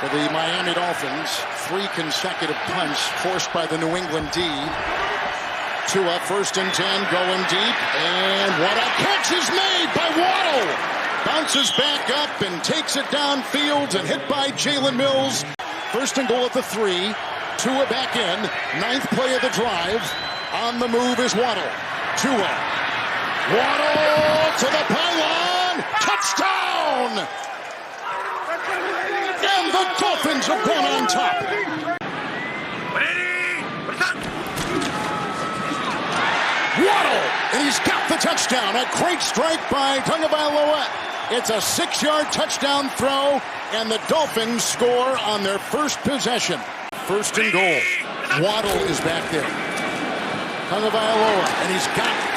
For the Miami Dolphins, 3 consecutive punts forced by the New England D. Tua, 1st and 10, going deep, and what a catch is made by Waddle! Bounces back up and takes it downfield and hit by Jalen Mills. 1st and goal at the 3. Tua back in, 9th play of the drive. On the move is Waddle. Tua. Waddle to the pylon! Touchdown! And the Dolphins have gone on top. Waddle, and he's got the touchdown. A great strike by Tagovailoa. It's a 6-yard touchdown throw, and the Dolphins score on their first possession. 1st and goal. Waddle is back there. Tagovailoa, and he's got it.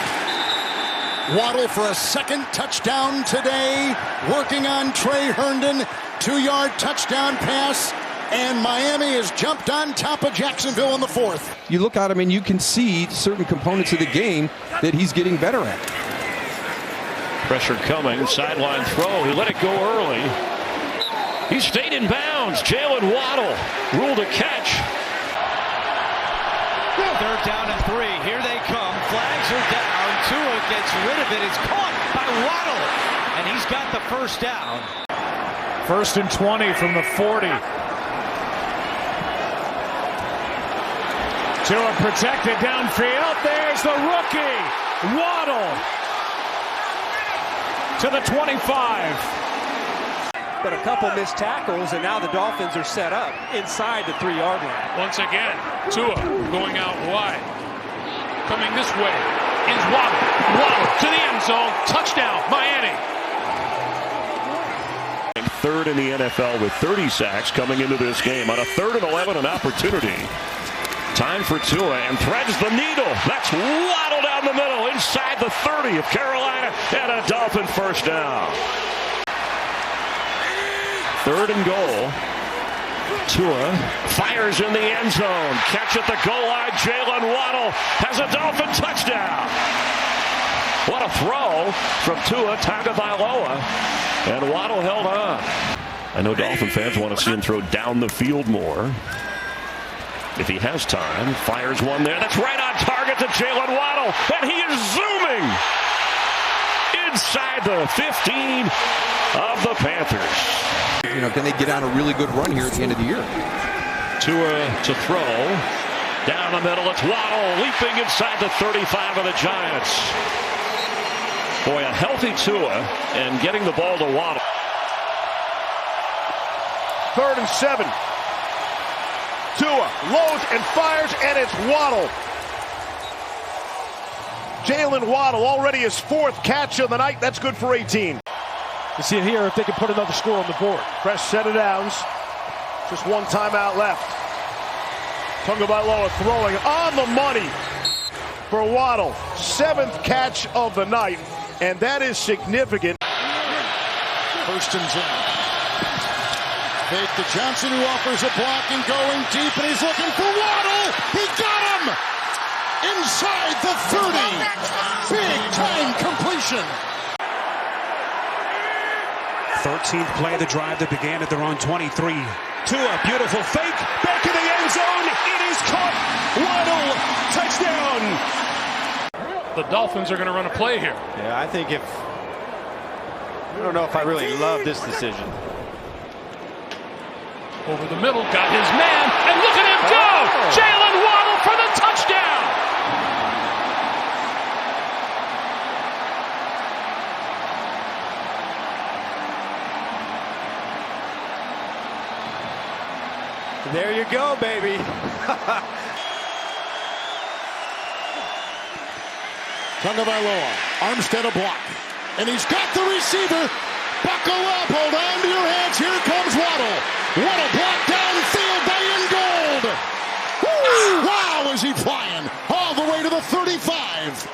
Waddle for a 2nd touchdown today. Working on Trey Herndon. 2-yard touchdown pass, and Miami has jumped on top of Jacksonville in the 4th. You look at him and you can see certain components of the game that he's getting better at. Pressure coming, sideline throw. He let it go early. He stayed in bounds. Jaylen Waddle ruled a catch. 3rd down and 3. Here they come. Flags are down. Tua gets rid of it. It's caught by Waddle, and he's got the 1st down. 1st and 20 from the 40. Tua protected downfield. There's the rookie, Waddle, to the 25. But a couple missed tackles, and now the Dolphins are set up inside the 3-yard line. Once again, Tua going out wide. Coming this way is Waddle. Waddle to the end zone. Touchdown, Miami. 3rd in the NFL with 30 sacks coming into this game. On a 3rd and 11, an opportunity. Time for Tua, and threads the needle. That's Waddle down the middle inside the 30 of Carolina, and a Dolphin 1st down. 3rd and goal. Tua fires in the end zone. Catch at the goal line. Jaylen Waddle has a Dolphin touchdown. What a throw from Tua Tagovailoa. And Waddle held on. I know Dolphin fans want to see him throw down the field more. If he has time, fires one there. That's right on target to Jaylen Waddle. And he is zooming inside the 15 of the Panthers. You know, can they get on a really good run here at the end of the year? Tua to throw. Down the middle, it's Waddle leaping inside the 35 of the Giants. Boy, a healthy Tua and getting the ball to Waddle. 3rd and 7. Tua loads and fires, and it's Waddle. Jaylen Waddle already his 4th catch of the night. That's good for 18. You see it here if they can put another score on the board. Fresh set of downs. Just 1 timeout left. Tagovailoa throwing on the money for Waddle. 7th catch of the night, and that is significant. 1st and 10. Fake to Johnson, who offers a block and going deep, and he's looking for Waddle. He got him inside the 30. Big time completion. 13th play of the drive that began at their own 23. Tua, beautiful fake, back in the end zone. It is caught. Waddle, touchdown. The Dolphins are going to run a play here. Yeah, I don't know if I really love this decision. Over the middle, got his man, and look at him go! Jaylen Waddle for the touchdown! There you go, baby. Tagovailoa, Armstead a block, and he's got the receiver. Buckle up, hold on to your hats. Here comes Waddle. What a block downfield by Ingold. Woo! Wow, is he flying all the way to the 35.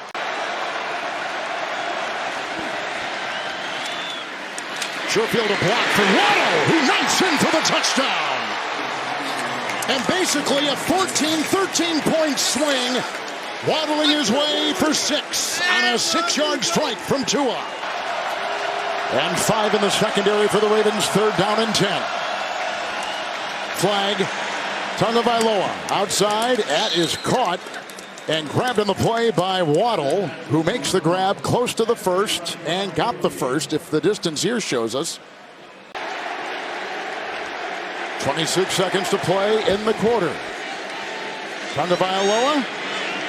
Sherfield a block for Waddle, who knifes in for the touchdown. And basically a 13-point swing, waddling his way for 6 on a 6-yard strike from Tua. And 5 in the secondary for the Ravens, 3rd down and 10. flag. Tagovailoa outside. That is caught and grabbed in the play by Waddle, who makes the grab close to the first and got the first, if the distance here shows us. 26 seconds to play in the quarter. Tagovailoa.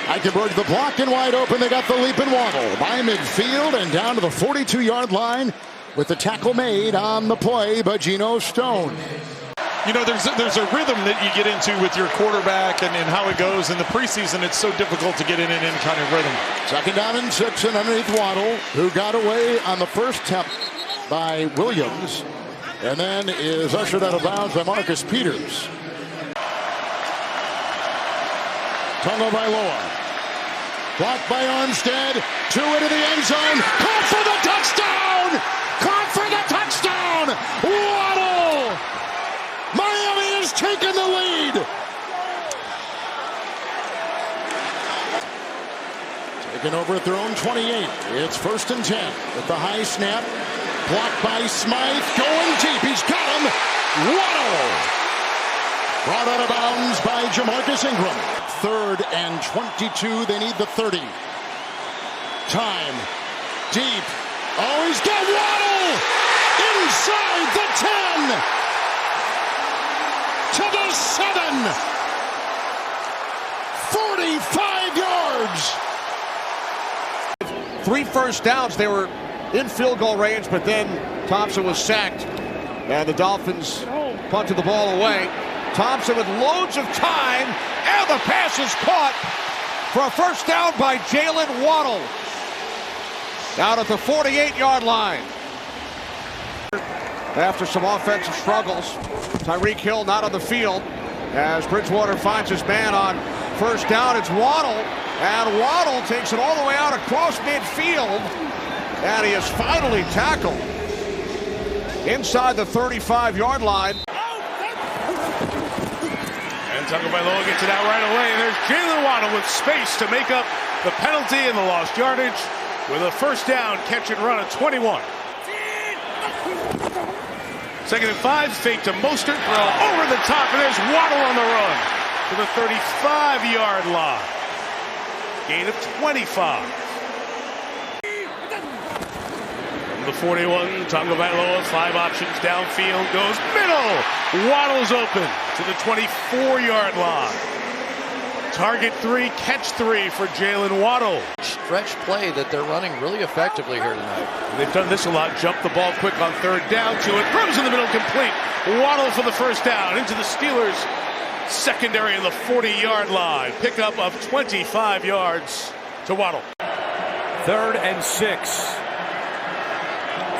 Eichenberg the block and wide open. They got the leap and Waddle by midfield and down to the 42-yard line with the tackle made on the play by Geno Stone. You know, there's a rhythm that you get into with your quarterback and how it goes in the preseason. It's so difficult to get in any kind of rhythm. Second down and 6 and underneath Waddle, who got away on the first attempt by Williams and then is ushered out of bounds by Marcus Peters. Tagovailoa. Blocked by Armstead. 2 into the end zone. Caught for the touchdown! Caught for the touchdown! Waddle! Miami has taken the lead! Taken over at their own 28. It's 1st and 10 with the high snap. Blocked by Smythe. Going deep. He's got him. Waddle! Brought out of bounds by Jamarcus Ingram. 3rd and 22. They need the 30. Time. Deep. Oh, he's got Waddle! Inside the 10! To the 7! 45 yards! 3 first downs. They were in field goal range, but then Thompson was sacked. And the Dolphins punted the ball away. Thompson with loads of time, and the pass is caught for a first down by Jaylen Waddle. Down at the 48-yard line. After some offensive struggles, Tyreek Hill not on the field as Bridgewater finds his man on first down. It's Waddle, and Waddle takes it all the way out across midfield, and he is finally tackled inside the 35-yard line. And Tagovailoa gets it out right away. There's Jaylen Waddle with space to make up the penalty and the lost yardage with a first down catch and run at 21. 2nd and 5, fake to Mostert, throw over the top, and there's Waddle on the run to the 35-yard line. Gain of 25. From the 41, Tagovailoa, 5 options downfield, goes middle. Waddle's open to the 24-yard line. Target 3, catch 3 for Jaylen Waddle. Stretch play that they're running really effectively here tonight. They've done this a lot. Jump the ball quick on 3rd down to it. Throws in the middle, complete. Waddle for the first down into the Steelers' secondary in the 40-yard line. Pickup of 25 yards to Waddle. 3rd and 6.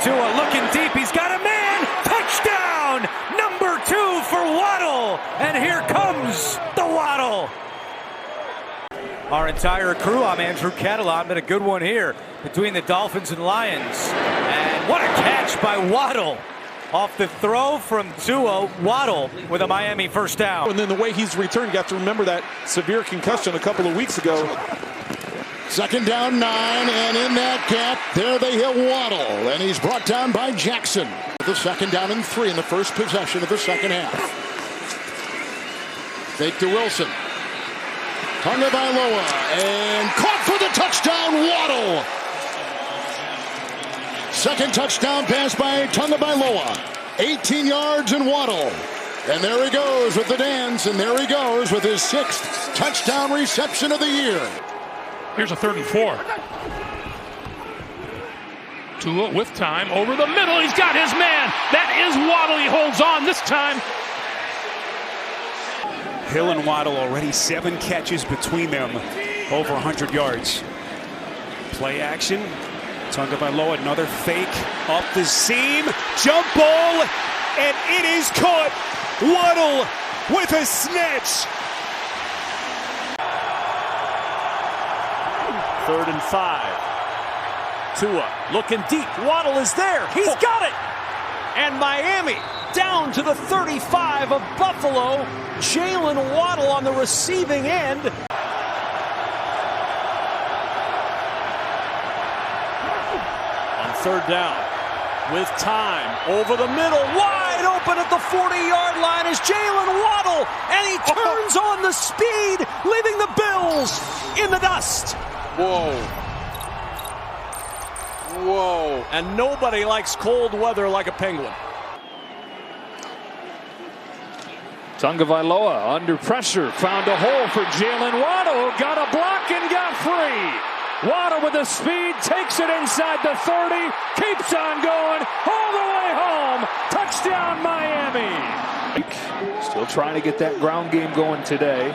Tua looking deep. He's got a man. Touchdown! Number 2 for Waddle. And here comes the Waddle. Our entire crew, I'm Andrew Catalan, but a good one here between the Dolphins and Lions. And what a catch by Waddle. Off the throw from Tua, Waddle with a Miami first down. And then the way he's returned, you have to remember that severe concussion a couple of weeks ago. 2nd down 9, and in that gap, there they hit Waddle, and he's brought down by Jackson. The 2nd down and 3 in the first possession of the second half. Fake to Wilson. Tagovailoa, and caught for the touchdown, Waddle. 2nd touchdown pass by Tagovailoa. 18 yards and Waddle. And there he goes with the dance, and there he goes with his 6th touchdown reception of the year. Here's a 3rd and 4. Tua with time over the middle. He's got his man. That is Waddle. He holds on this time. Hill and Waddle already 7 catches between them, over 100 yards. Play action. Tagovailoa, another fake up the seam. Jump ball, and it is caught. Waddle with a snatch. 3rd and 5. Tua looking deep. Waddle is there. He's got it. And Miami down to the 35 of Buffalo. Jaylen Waddle on the receiving end. On 3rd down, with time, over the middle, wide wide open at the 40-yard line is Jaylen Waddle, and he turns on the speed, leaving the Bills in the dust. Whoa. Whoa. And nobody likes cold weather like a penguin. Tagovailoa under pressure, found a hole for Jaylen Waddle, got a block and got free. Waddle with the speed, takes it inside the 30, keeps on going all the way home. Touchdown Miami. Still trying to get that ground game going today.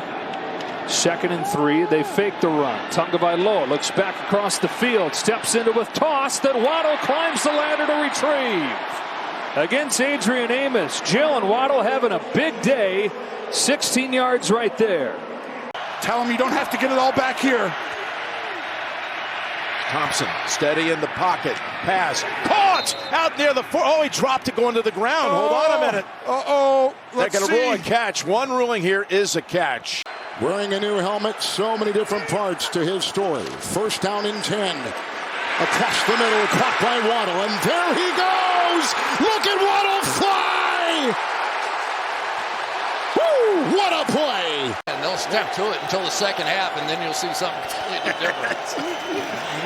2nd and 3, they fake the run. Tagovailoa looks back across the field, steps into a toss that Waddle climbs the ladder to retrieve. Against Adrian Amos, Jaylen Waddle having a big day. 16 yards right there. Tell him you don't have to get it all back here. Thompson steady in the pocket. Pass. Caught out near the four. Oh, he dropped it going to the ground. Hold on a minute. Let's see. They got a ruling catch. One ruling here is a catch. Wearing a new helmet, so many different parts to his story. 1st down and 10. Across the middle, caught by Waddle, and there he goes! Look at Waddle fly! Woo! What a play! And they'll stick to it until the second half, and then you'll see something completely different.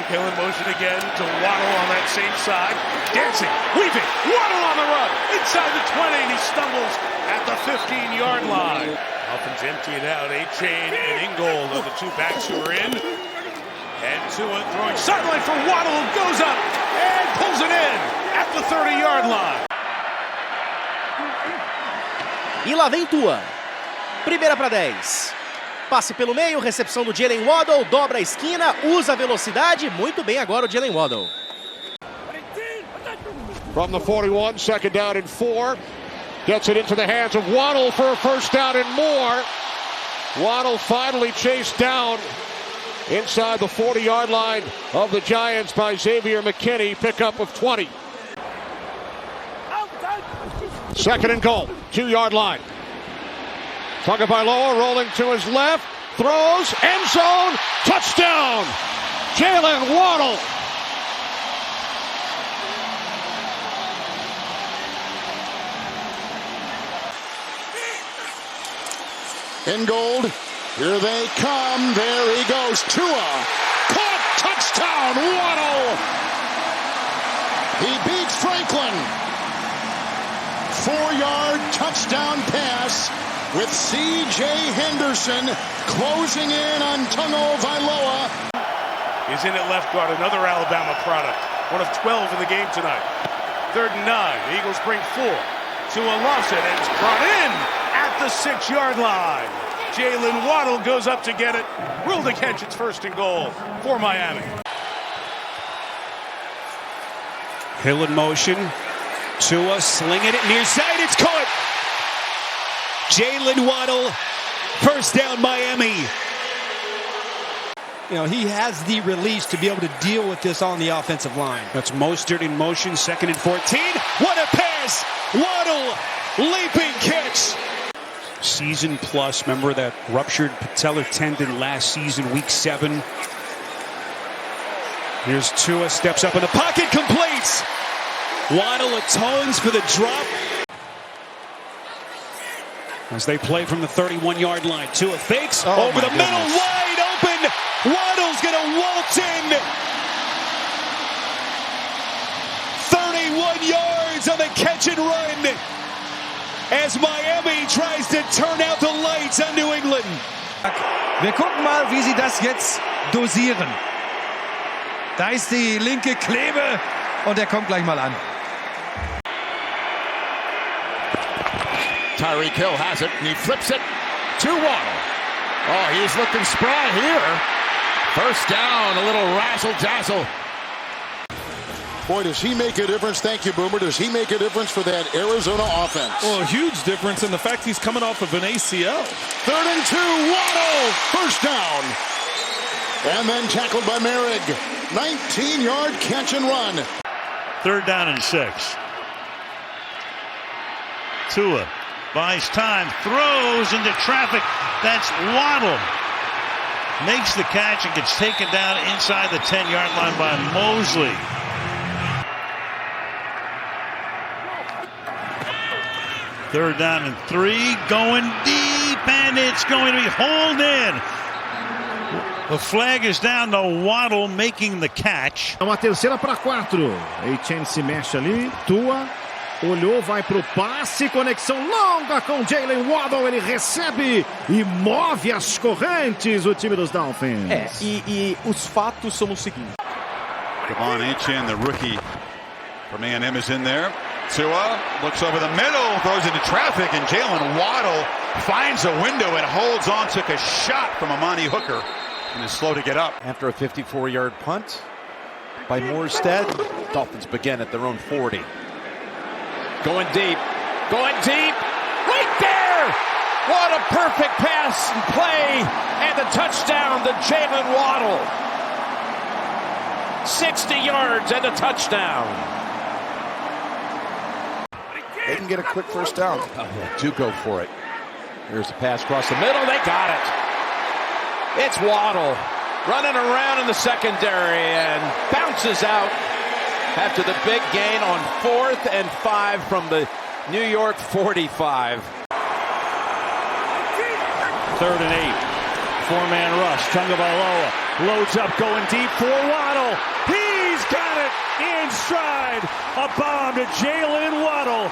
Go in motion again to Waddle on that same side. Dancing, weaving, Waddle on the run. Inside the 20, and he stumbles at the 15-yard line. Dolphins empty it out. A-Chain and Ingold are the two backs who are in. And Tua throwing sideline for Waddle, who goes up and pulls it in at the 30-yard line. E lá vem Tua. Primeira para 10. Passe pelo meio, recepção do Jaylen Waddle, dobra a esquina, usa a velocidade. Muito bem agora o Jaylen Waddle. From the 41, 2nd down and 4. Gets it into the hands of Waddle for a 1st down and more. Waddle finally chased down inside the 40-yard line of the Giants by Xavier McKinney. Pickup of 20. 2nd and goal. 2-yard line. Tagovailoa rolling to his left. Throws. End zone. Touchdown. Jaylen Waddle. Ingold, here they come. There he goes. Tua, caught, touchdown, Waddle. He beats Franklin. 4-yard touchdown pass with C.J. Henderson closing in on Tagovailoa. He's in at left guard, another Alabama product. One of 12 in the game tonight. 3rd and 9. The Eagles bring 4. Tua lost it, and it's brought in at the 6-yard line. Jaylen Waddle goes up to get it. Will to catch. It's 1st and goal for Miami. Hill in motion. Tua slinging it near side. It's caught. Jaylen Waddle. 1st down Miami. You know, he has the release to be able to deal with this on the offensive line. That's Mostert in motion. 2nd and 14. What a pass. Waddle. Leaping catch. Season plus. Remember that ruptured patellar tendon last season, week 7. Here's Tua, steps up in the pocket, completes. Waddle atones for the drop. As they play from the 31-yard line. Tua fakes over the middle, wide open. Waddle's going to waltz in. 31 yards on the catch and run. As Miami tries to turn out the lights on New England. Wir gucken mal, wie sie das jetzt dosieren. Da ist die linke Klebe und er kommt gleich mal an. Tyreek Hill has it, and he flips it to Waddle. Oh, he's looking spry here. 1st down, a little razzle-dazzle. Boy, does he make a difference. Thank you, Boomer. Does he make a difference for that Arizona offense? Well, a huge difference in the fact he's coming off of an ACL. 3rd and 2, Waddle, 1st down. And then tackled by Merrick. 19-yard catch and run. 3rd down and 6. Tua buys time, throws into traffic. That's Waddle. Makes the catch and gets taken down inside the 10-yard line by Mosley. 3rd down and 3, going deep, and it's going to be hauled in. The flag is down to Waddle making the catch. Uma terceira para 4. Etienne se mexe ali. Tua olhou, vai pro passe. Conexão longa com Jaylen Waddle. Ele recebe e move as correntes o time dos Dolphins. E os fatos são o seguinte. Devon Etienne, the rookie from A&M, is in there. Tua looks over the middle, throws into traffic, and Jaylen Waddle finds a window and holds on, took a shot from Amani Hooker, and is slow to get up. After a 54-yard punt by Morstead, Dolphins begin at their own 40. Going deep, right there! What a perfect pass and play, and the touchdown to Jaylen Waddle. 60 yards and a touchdown. They can get a quick first down. Do go for it. Here's a pass across the middle. They got it. It's Waddle running around in the secondary and bounces out after the big gain on 4th and 5 from the New York 45. 3rd and 8. 4-man rush. Tagovailoa loads up, going deep for Waddle. He's got it in stride. A bomb to Jaylen Waddle.